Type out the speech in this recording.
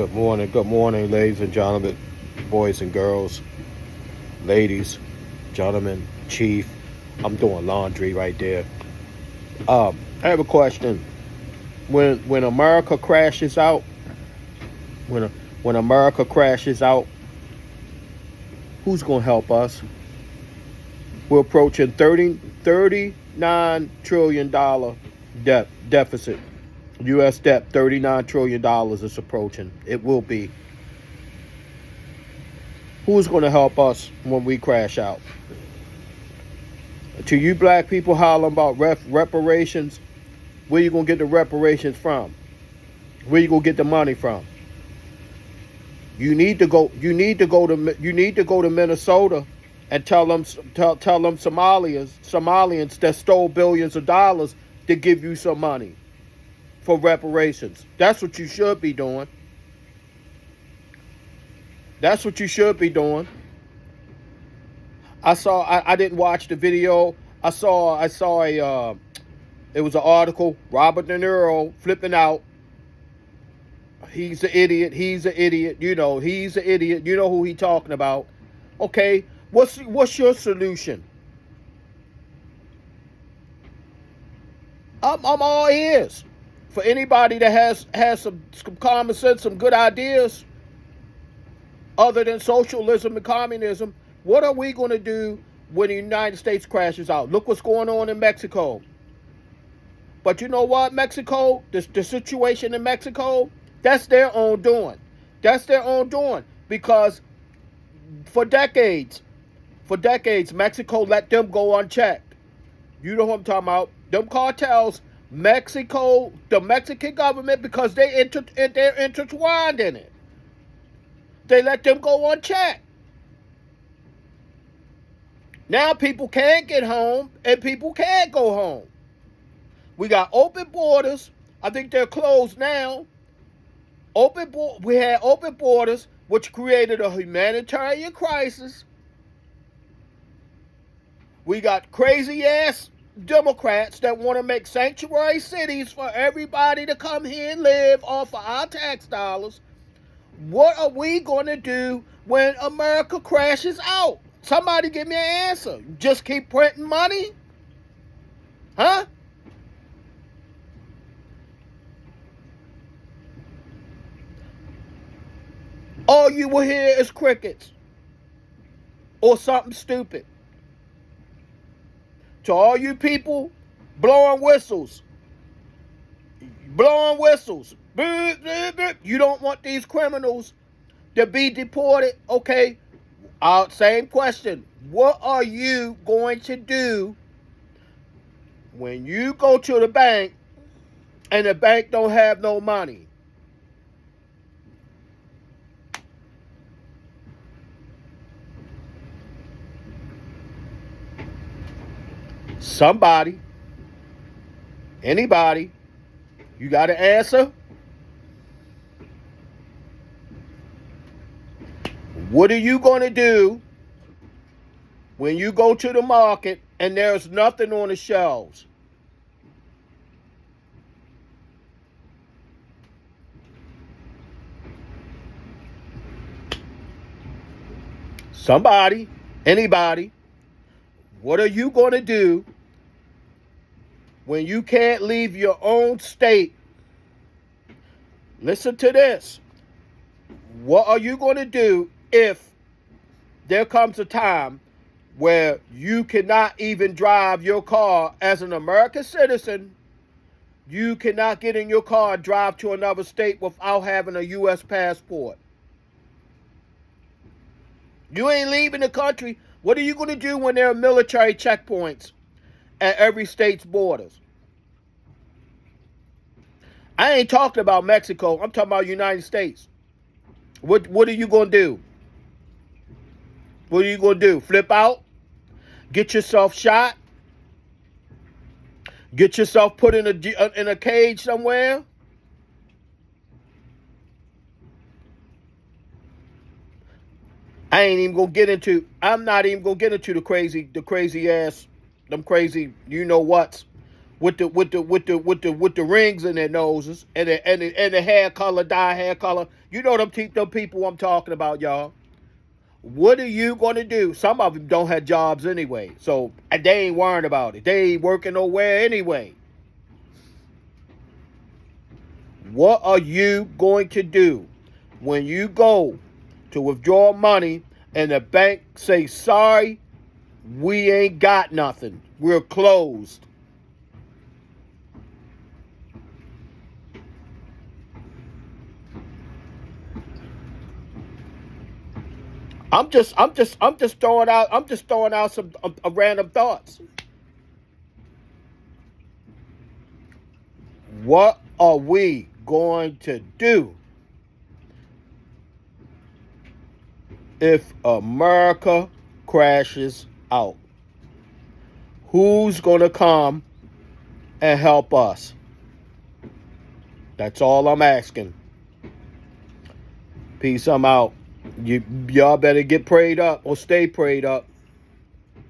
Good morning, ladies and gentlemen, boys and girls, ladies, gentlemen, chief. I'm doing laundry right there. I have a question. When America crashes out, when when America crashes out, who's gonna help us? We're approaching $39 trillion deficit. U.S. debt, $39 trillion is approaching. It will be. Who's going to help us when we crash out? To you black people hollering about reparations, where you going to get the reparations from? Where you going to get the money from? You need to go to Minnesota and tell them Somalians that stole billions of dollars to give you some money for reparations. That's what you should be doing. That's what you should be doing. I didn't watch the video. I saw a it was an article, Robert De Niro flipping out. He's an idiot. He's an idiot. He's an idiot. You know who he talking about. Okay, what's your solution? I'm all ears. For anybody that has some common sense, some good ideas, other than socialism and communism, what are we going to do when the United States crashes out? Look what's going on in Mexico. But you know what, Mexico, the situation in Mexico, that's their own doing. That's their own doing. Because for decades, Mexico let them go unchecked. You know what I'm talking about. Them cartels, Mexico, the Mexican government, because they're intertwined in it. They let them go unchecked. Now people can't get home and people can't go home. We got open borders. I think they're closed now. We had open borders, which created a humanitarian crisis. We got crazy ass Democrats that want to make sanctuary cities for everybody to come here and live off of our tax dollars. What are we going to do when America crashes out? Somebody give me an answer. Just keep printing money? Huh? All you will hear is crickets or something stupid. To all you people blowing whistles, you don't want these criminals to be deported, okay? Same question. What are you going to do when you go to the bank and the bank don't have no money? Somebody, anybody, you got an answer? What are you going to do when you go to the market and there's nothing on the shelves? Somebody, anybody, what are you going to do when you can't leave your own state? Listen to this. What are you going to do if there comes a time where you cannot even drive your car as an American citizen? You cannot get in your car and drive to another state without having a U.S. passport. You ain't leaving the country. What are you going to do when there are military checkpoints at every state's borders? I ain't talking about Mexico. I'm talking about United States. What are you going to do? What are you going to do? Flip out? Get yourself shot? Get yourself put in a cage somewhere? I'm not even gonna get into the crazy ass, them crazy, you know what? with the rings in their noses and the hair color, dye hair color. You know them people I'm talking about, y'all. What are you going to do? Some of them don't have jobs anyway, so they ain't worrying about it. They ain't working nowhere anyway. What are you going to do when you go to withdraw money and the bank say, sorry, we ain't got nothing, we're closed? I'm just throwing out some random thoughts. What are we going to do if America crashes out? Who's going to come and help us? That's all I'm asking. Peace, I'm out. Y'all better get prayed up or stay prayed up.